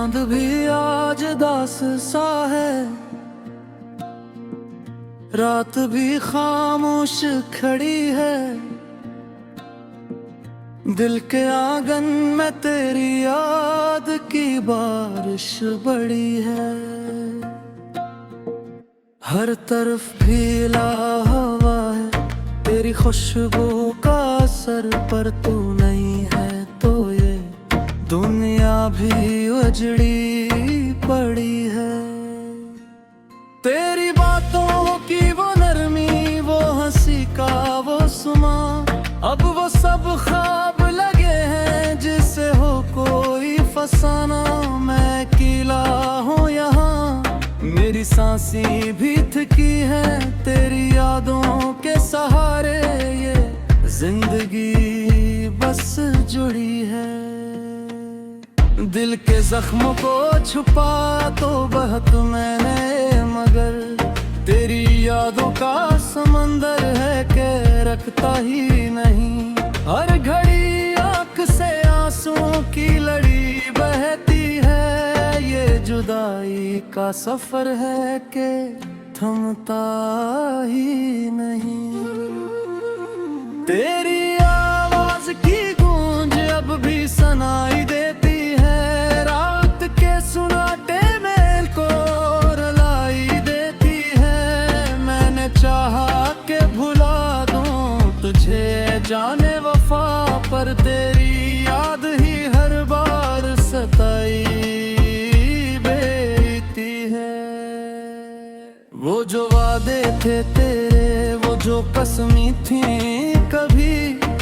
चांद भी आज दास सा है, रात भी खामोश खड़ी है। दिल के आंगन में तेरी याद की बारिश बड़ी है। हर तरफ भीला हवा है, तेरी खुशबू का असर, पर तू नहीं है तो ये दुनिया भी उजड़ी पड़ी है। तेरी बातों की वो नरमी, वो हंसी का वो सुमा, अब वो सब ख्वाब लगे हैं जिसे हो कोई फसाना। मैं अकेला हूँ यहाँ, मेरी सांसें भी थकी है, तेरी यादों के सहारे ये जिंदगी बस जुड़ी है। दिल के जख्मों को छुपा तो बहुत मैंने, मगर तेरी यादों का समंदर है के रखता ही नहीं। हर घड़ी आंख से आंसुओं की लड़ी बहती है, ये जुदाई का सफर है के थमता ही नहीं। तेरी आवाज की गूंज अब भी सुनाई देती है, रात के सुनाटे मेल को रुलाई देती है। मैंने चाहा के भुला दूं तुझे जाने वफा, पर तेरी याद ही हर बार सताई बेती है। वो जो वादे थे तेरे, वो जो कसमी थी कभी,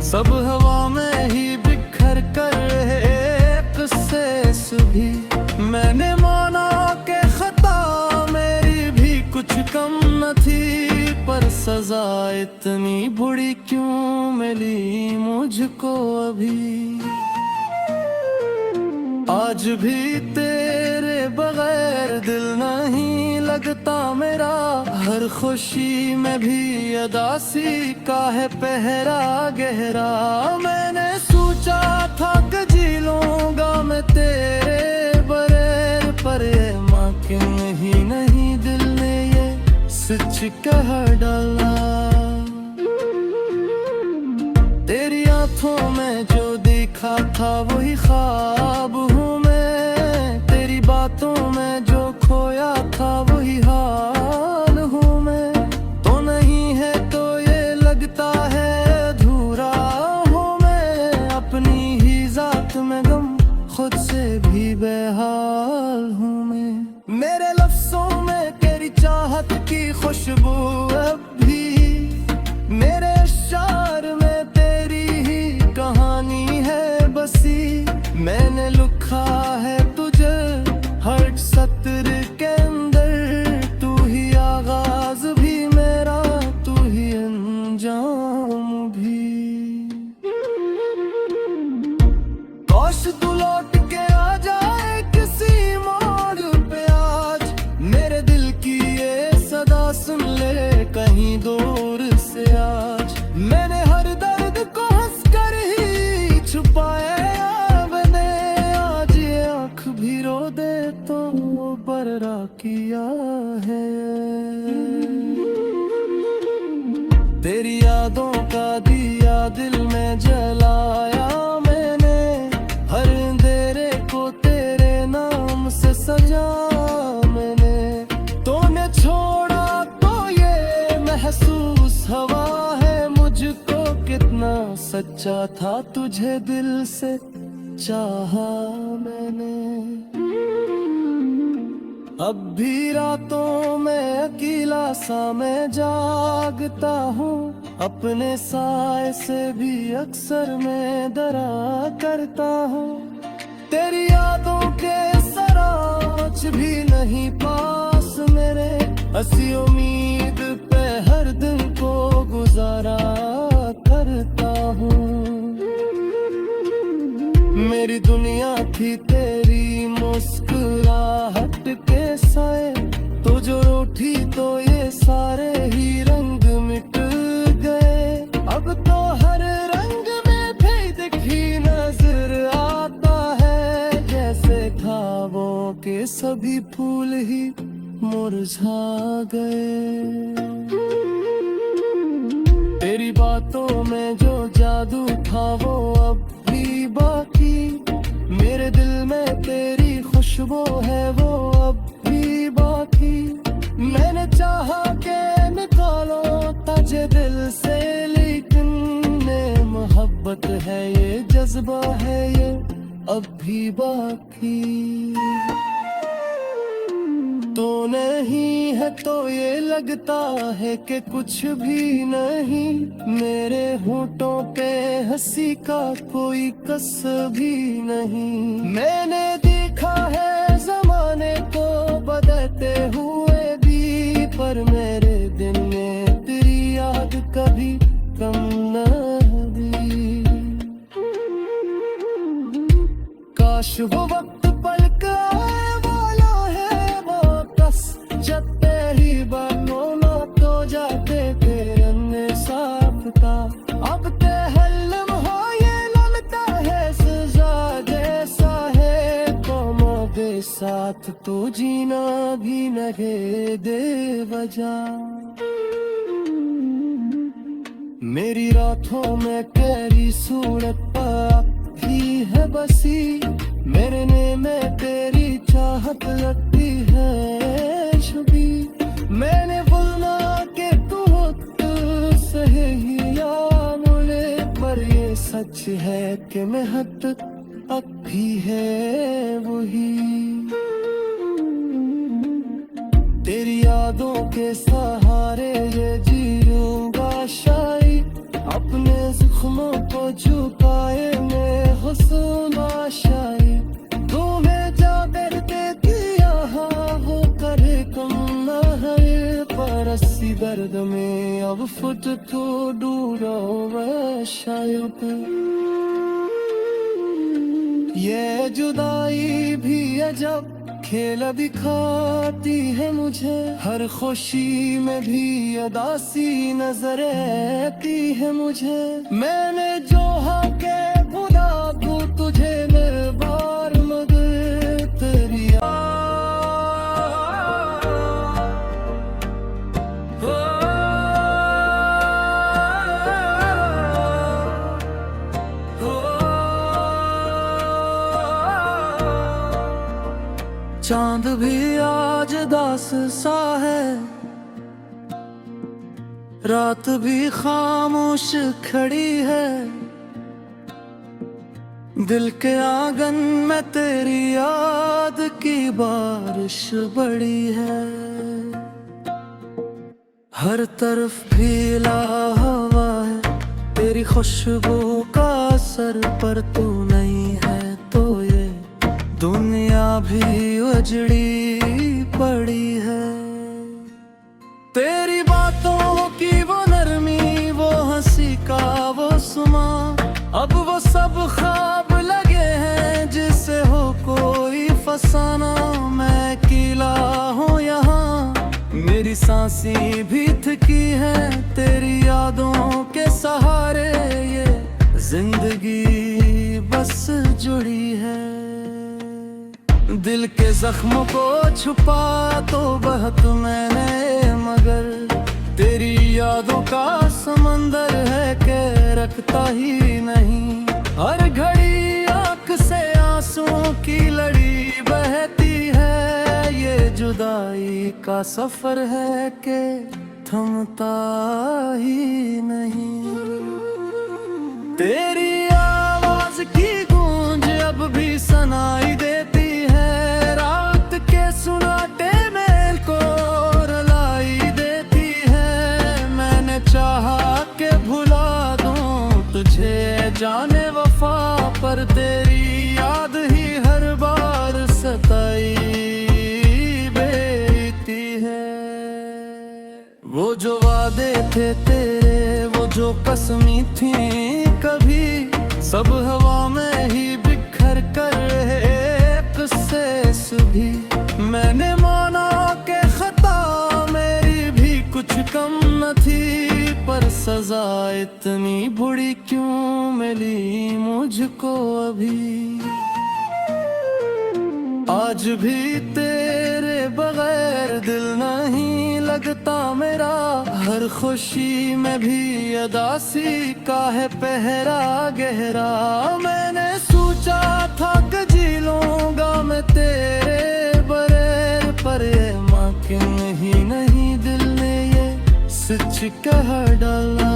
सब हवा में ही बिखर कर एक से सुभी। मैंने माना के खता मेरी भी कुछ कम न थी, पर सजा इतनी बुरी क्यों मिली मुझको अभी। आज भी तेरे बगैर दिल नहीं लगता मेरा, हर खुशी में भी अदासी का है पहरा गहरा। मैंने सोचा था कि जी लूंगा मैं तेरे बगैर, पर ये मुमकिन ही नहीं, दिल ने ये सच कह डाला। तेरी आंखों में जो देखा था वही ख्वाब हूँ मैं, तेरी बातों में जो खोया था वही हाल हूँ मैं। तो नहीं है तो ये लगता है अधूरा हूँ मैं, अपनी ही जात में गम खुद से भी बेहाल हूँ मैं। मेरे लफ्जों में तेरी चाहत की खुशबू अब भी, मेरे अशार में तेरी ही कहानी है बसी। मैंने लिखा है तुझे हर सत्र के अंदर, तू ही आगाज भी मेरा, तू ही अंजाम भी। काश तू लौट के आ जाए किसी मोड़ पे आज, मेरे दिल की ये सदा सुन ले कहीं दूर से आज। मैंने हर दर्द को हंसकर ही छुपाया, मैंने आज ये आँख भी रो दे तो बर्रा किया है। तेरी यादों का दिया दिल में जलाया मैंने, हर अंधेरे को तेरे नाम से सजा मैंने। तूने छोड़ा तो ये महसूस हवा है मुझको, कितना सच्चा था तुझे दिल से चाहा मैंने। अब भी रातों में अकेला सा मैं जागता हूँ, अपने साए से भी अक्सर मैं डरा करता हूँ। तेरी यादों के सराच भी नहीं पास मेरे, हंसी उम्मीद पे हर दिन को गुजारा करता हूँ। मेरी दुनिया थी तेरी मुस्कुराहट के साए, तो जो रूठी तो ये सारे ही रंग मिट गए। अब तो हर रंग में भी दिखी नजर आता है, जैसे था वो भी फूल ही मुरझा गए। तेरी बातों में जो जादू था वो अब भी बाकी, मेरे दिल में तेरी खुशबू है वो अब भी बाकी। मैंने चाहा के निकालो तुझे दिल से, लेकिन मोहब्बत है ये, जज्बा है ये अब भी बाकी। तो नहीं है तो ये लगता है कि कुछ भी नहीं, मेरे होठों पे हंसी का कोई कसर भी नहीं। मैंने देखा है जमाने को बदलते हुए भी, पर मेरे दिल में तेरी याद कभी कम न हुई। काश वो वक्त पलक आए वाला है वापस, जब तेरी बातों में तो जाते तेरे साथ था। अब ते हल्लम हो ये लगता है सजा जैसा है, कौमों के साथ तो जीना भी नहीं दे वजह। मेरी रातों में तेरी सूरत भी है बसी, मेरे ने में तेरी चाहत लगती है छुपी। मैंने बोलना के तू सही ही या मुझे, पर ये सच है कि मेहनत अब भी है वही। तेरी यादों के सहारे ये जीऊंगा शायद, अपने जख्मों को झुकाए मैं हुस्न शायद। तुम्हें जाकर देती यहाँ हो करे कम न है, पर अस्सी दर्द में अब फुट तो दूरो मैं शायद। ये जुदाई भी अजब खेल दिखाती है मुझे, हर खुशी में भी अदासी नजर आती है मुझे। मैंने जो के खुदा को तुझे मेरे बार मगर तेरी चांद भी आज दास सा है, रात भी खामोश खड़ी है। दिल के आंगन में तेरी याद की बारिश बड़ी है। हर तरफ फैला हवा है तेरी खुशबू का असर, पर तू नहीं है तो ये दुनिया भी उजड़ी पड़ी है। तेरी बातों की वो नरमी, वो हंसी का वो सुमा, अब वो सब ख्वाब लगे हैं जिसे हो कोई फसाना। मैं अकेला हूँ यहाँ, मेरी सांसें भी थकी है, तेरी यादों के सहारे ये जिंदगी बस जुड़ी है। दिल के जख्मों को छुपा तो बहुत मैंने, मगर तेरी यादों का समंदर है के रखता ही नहीं। हर घड़ी आंख से आंसुओं की लड़ी बहती है, ये जुदाई का सफर है के थमता ही नहीं। तेरी आवाज की गूंज अब भी सुनाई देती है, रात के सुनाटे मेल को रुलाई देती है। मैंने चाहा के भुला दूं तुझे जाने वफा, पर तेरी याद ही हर बार सताई बेती है। वो जो वादे थे तेरे, वो जो कसमी थी कभी, सब हवा में ही बिखर कर एक से सुभी। मैंने माना के खता मेरी भी कुछ कम न थी, पर सजा इतनी बुरी क्यों मिली मुझको अभी। आज भी तेरे बगैर दिल नहीं लगता मेरा, हर खुशी में भी अदासी का है पहरा गहरा। मैंने सोचा था कि जी लूंगा मैं तेरे बगैर, पर ये मुमकिन ही नहीं, दिल ने ये सच कह डाला।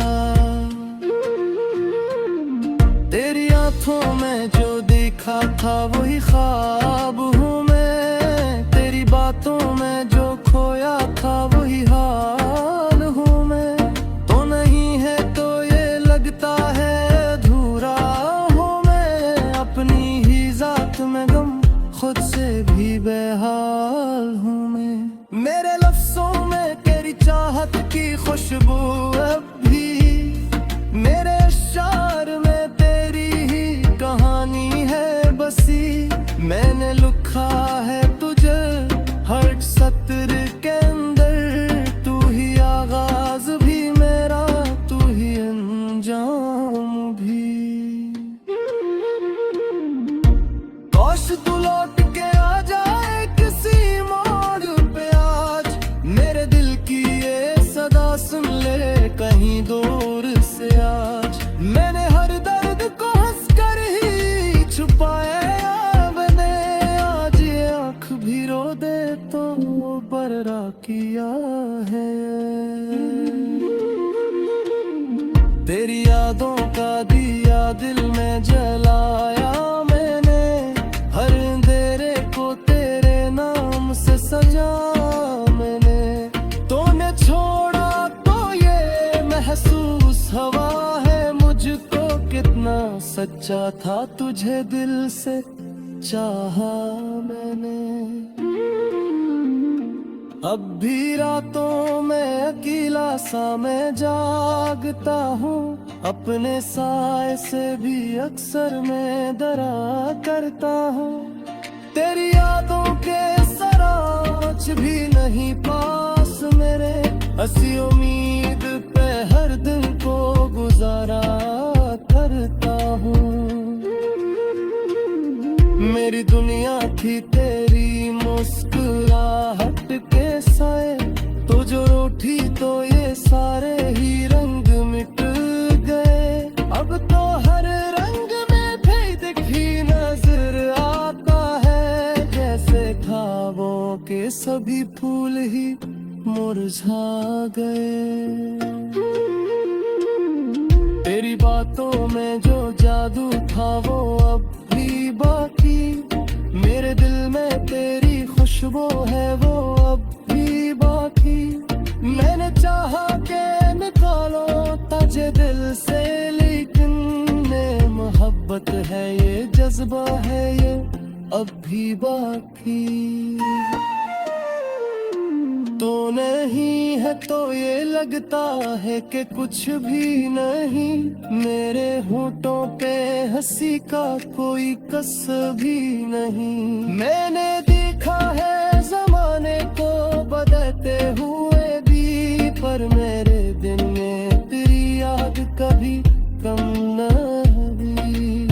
तेरी आंखों में जो देखा था वही ख्वाब हूँ मैं, तेरी बातों में जो खोया था वही हाल हूँ मैं। तो नहीं है तो ये लगता है अधूरा हूँ मैं, अपनी ही जात में गम खुद से भी बेहाल हूँ मैं। मेरे लफ्जों में तेरी चाहत की खुशबू अब भी, मेरे अशार में तेरी ही कहानी है बसी। मैंने लिखा है तुझे हर सत्र के अंदर, तू ही आगाज भी मेरा, तू ही अंजाम भी। काश तू लौट के आ जाए किसी मोड़ पे आज, मेरे दिल की ये सदा सुन ले कहीं दूर से आज। मैंने हर दर्द को हंसकर ही छुपाया मैंने, आज ये आँख भी रो दे तो बर्रा किया है। तेरी यादों का दिया दिल में जलाया मैंने, हर अंधेरे को तेरे नाम से सजा मैंने। तूने छोड़ा तो ये महसूस हवा है मुझको, कितना सच्चा था तुझे दिल से चाहा मैंने। अब भी रातों में अकेला सा मैं जागता हूँ, अपने साए से भी अक्सर मैं डरा करता हूँ। तेरी यादों के सराच भी नहीं पास मेरे, हंसी उम्मीद पे हर दिन को गुजारा करता हूँ। मेरी दुनिया थी तेरी मुस्कुराहट के साए, तो जो रूठी तो ये सारे ही रंग मिट गए। अब तो हर रंग में भेद ही नजर आता है, जैसे ख्वाबों के सभी फूल ही मुरझा गए। तेरी बातों में जो जादू था वो अब भी बाकी, मेरे दिल में तेरी खुशबू है वो अब भी बाकी। मैंने चाहा के निकालो तुझे दिल से, लेकिन ये मोहब्बत है ये जज्बा है ये अब भी बाकी। तो नहीं है तो ये लगता है कि कुछ भी नहीं, मेरे होठों पे हंसी का कोई कसर भी नहीं। मैंने देखा है जमाने को बदलते हुए भी, पर मेरे दिल में तेरी याद कभी कम न हुई।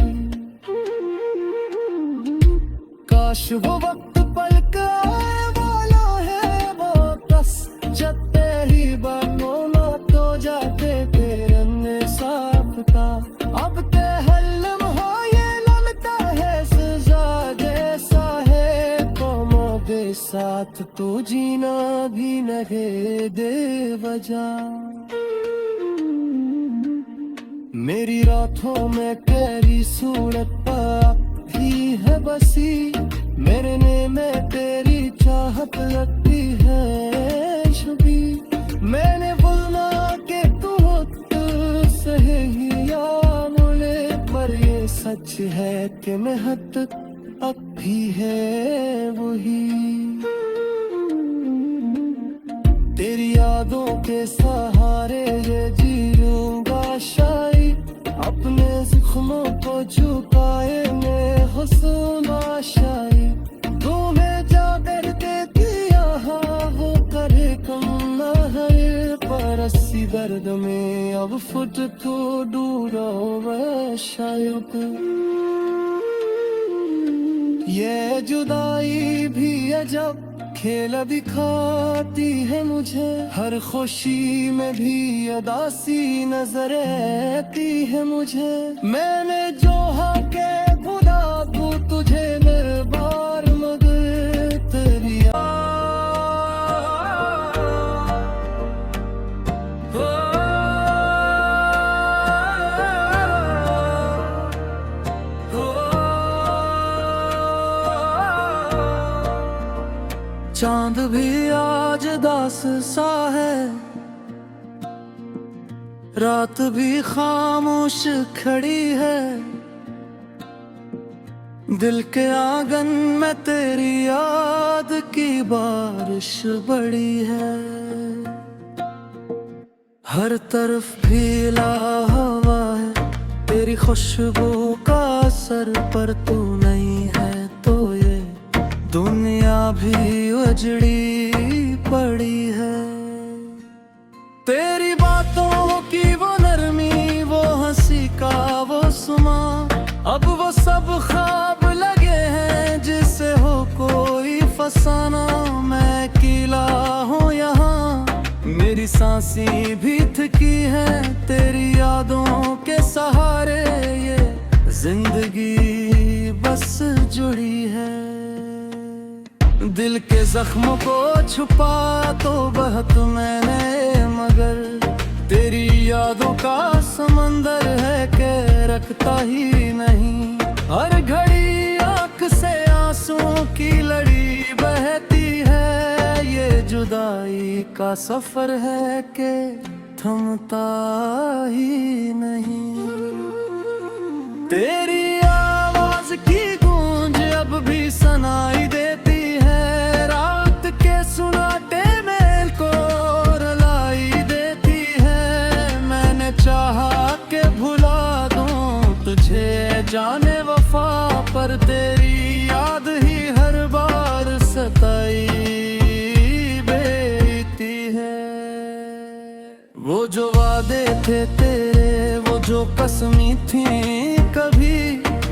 काश वो वक्त पलक आए वाला है वापस, जब तेरी बातों में तो जाते तेरे ने साफ था। अब ते हल्लम हो ये लगता है सजा जैसा है, कौमों के साथ तो जीना भी नहीं दे वजह। मेरी रातों में तेरी सूरत पर भी है बसी, मेरे ने में तेरी चाहत लगती है छुपी। मैंने बोलना के तू सही ही या मुझे, पर ये सच है कि मेहनत अब भी है वही। तेरी यादों के सहारे ये जीऊंगा शायद, अपने जख्मों को झुकाए मैं हुस्न आशाई। तुम्हें जाकर देती यहाँ वो करे कम न है, पर अस्सी दर्द में अब फुट तो दूर मैं शायद। ये जुदाई भी अजब खेल दिखाती है मुझे, हर खुशी में भी अदासी नजर आती है मुझे। मैंने जो के खुदा को तुझे निर्बार मगर तेरी चांद भी आज दास सा है, रात भी खामोश खड़ी है। दिल के आंगन में तेरी याद की बारिश बड़ी है। हर तरफ भीला हवा है, तेरी खुशबू का असर पर तू नहीं है तो ये दुनिया भी उजड़ी पड़ी है। तेरी बातों की वो नरमी, वो हंसी का वो सुमा, अब वो सब ख्वाब लगे हैं जिसे हो कोई फसाना। मैं अकेला हूँ यहाँ, मेरी सांसें भी थकी है, तेरी यादों के सहारे ये जिंदगी बस जुड़ी है। दिल के जख्मों को छुपा तो बहुत मैंने, मगर तेरी यादों का समंदर है के रखता ही नहीं। हर घड़ी आंख से आंसुओं की लड़ी बहती है, ये जुदाई का सफर है के थमता ही नहीं। तेरी आवाज की गूंज अब भी सुनाई देती, सुनाटे मेल को रुलाई देती है। मैंने चाहा के भुला दूं तुझे जाने वफा, पर तेरी याद ही हर बार सताई बेती है। वो जो वादे थे तेरे, वो जो कसमी थी कभी,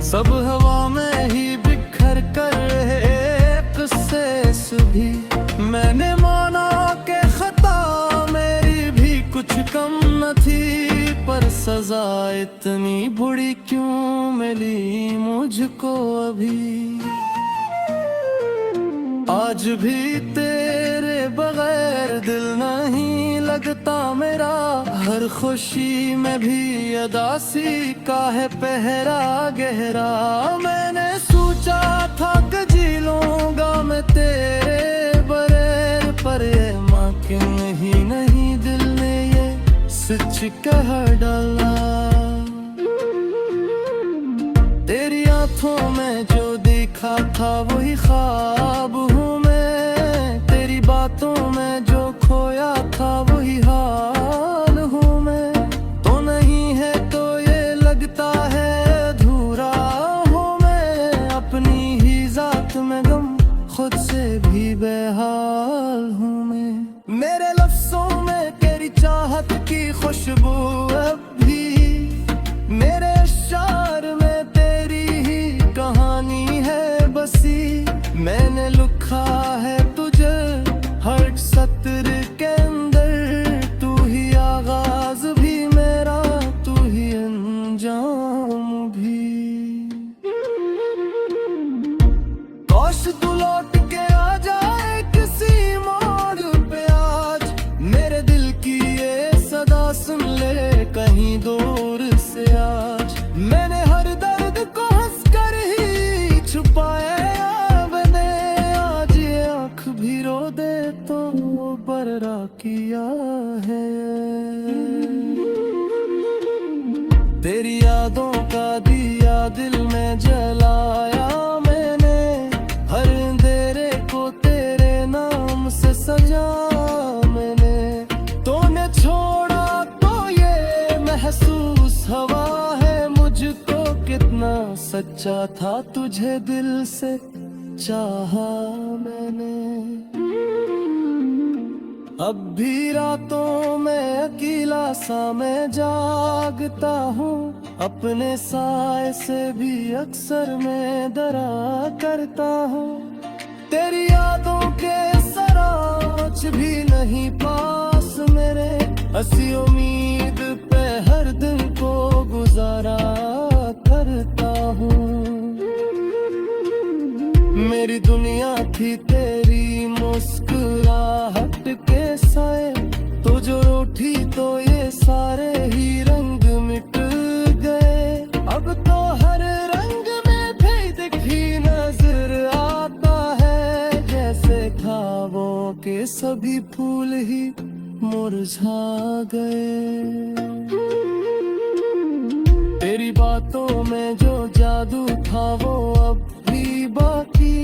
सब हवा में ही बिखर कर एक से भी। मैंने माना के खता मेरी भी कुछ कम न थी, पर सजा इतनी बुरी क्यों मिली मुझको अभी। आज भी तेरे बगैर दिल नहीं लगता मेरा, हर खुशी में भी अदासी का है पहरा गहरा। मैंने सोचा था कि जी लूंगा मैं तेरे बगैर, पर ये मुमकिन ही नहीं, दिल ने ये सच कह डाला। तेरी आंखों में जो देखा था वही ख्वाब हूँ मैं, तेरी बातों में जो खोया था वही हाल हूँ मैं। तो नहीं है तो ये लगता है अधूरा हूँ मैं, अपनी ही जात में गम खुद से भी बेहाल हूँ मैं। मेरे लफ्जों में तेरी चाहत की खुशबू अब भी, मेरे अशार में तेरी ही कहानी है बसी। मैंने लिखा है तुझे हर सत्र के अंदर, तू ही आगाज भी मेरा, तू ही अंजाम भी। काश तू लौट के आ जाए किसी मोड़ पे आज, मेरे दिल की ये सदा सुन ले कहीं दूर से आज। मैंने हर दर्द को हंसकर ही छुपाया मैंने, आज ये आँख भी रो दे तो बर्रा किया है। तेरी यादों का दिया दिल में जलाया मैंने, हर अंधेरे को तेरे नाम से सजा मैंने। तूने छोड़ा तो ये महसूस हवा है मुझको, कितना सच्चा था तुझे दिल से चाहा मैंने। अब भी रातों में अकेला सा मैं जागता हूँ, अपने साए से भी अक्सर मैं डरा करता हूँ। तेरी यादों के सराच भी नहीं पास मेरे, हंसी उम्मीद पे हर दिन को गुजारा करता हूँ। मेरी दुनिया थी तेरी मुस्कुराहट के साए, तो जो रूठी तो ये सारे ही रंग मिट गए। अब तो हर रंग में भी दिखी नजर आता है, जैसे ख्वाबों के सभी फूल ही मुरझा गए। तेरी बातों में जो जादू था वो अब भी बाकी,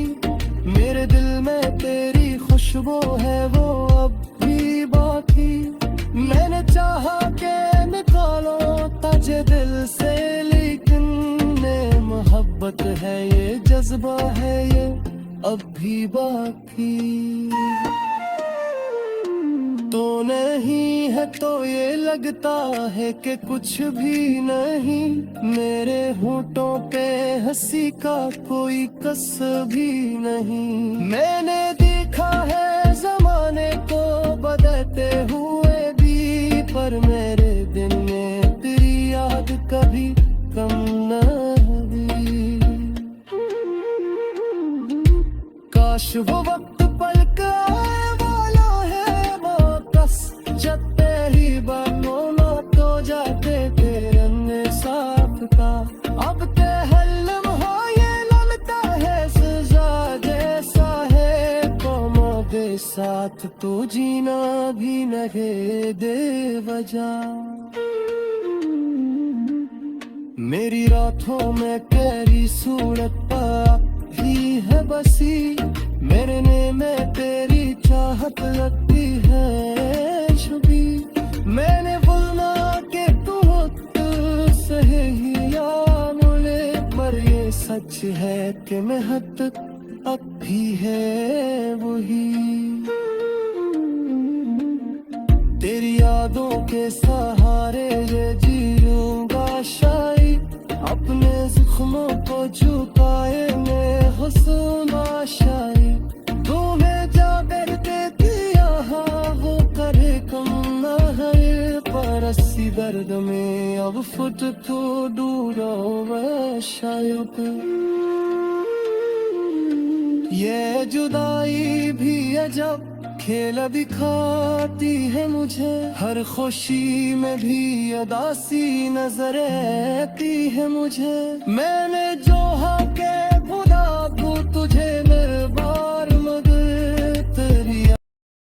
मेरे दिल में तेरी खुशबू है वो अब भी बाकी। मैंने चाहा के निकालो तुझे दिल से, लेकिन ये मोहब्बत है, ये जज्बा है, ये अब भी बाकी। तो नहीं है तो ये लगता है कि कुछ भी नहीं, मेरे होठों पे हंसी का कोई कस भी नहीं। मैंने देखा है जमाने को बदलते हुए भी, पर मेरे दिल में तेरी याद कभी कम न हुई। काश वो वक्त पलक आए वाला है वापस, जब तेरी बातों में तो जाते तेरे अन्य साथ का। अब ते हल्लम हो ये लगता है सजा जैसा है, कौमों के साथ तो जीना भी नहीं दे वजह। मेरी रातों में तेरी सूरत पर ही है बसी, मेरे ने में तेरी चाहत लगती है छुपी। मैंने बोलना कि तू से ही या मुझे, पर ये सच है कि महत अब भी है वही। तेरी यादों के सहारे ये जीऊंगा शायद, अपने जख्मों को छुपाए मैं हुस्न शायद। तुम्हें जा कर देती यहाँ वो करे कम न है, पर अस्सी दर्द में अब फुट तो दूरो मैं शायद। ये जुदाई भी अजब खेल दिखाती है मुझे, हर खुशी में भी अदासी नजर आती है मुझे। मैंने जो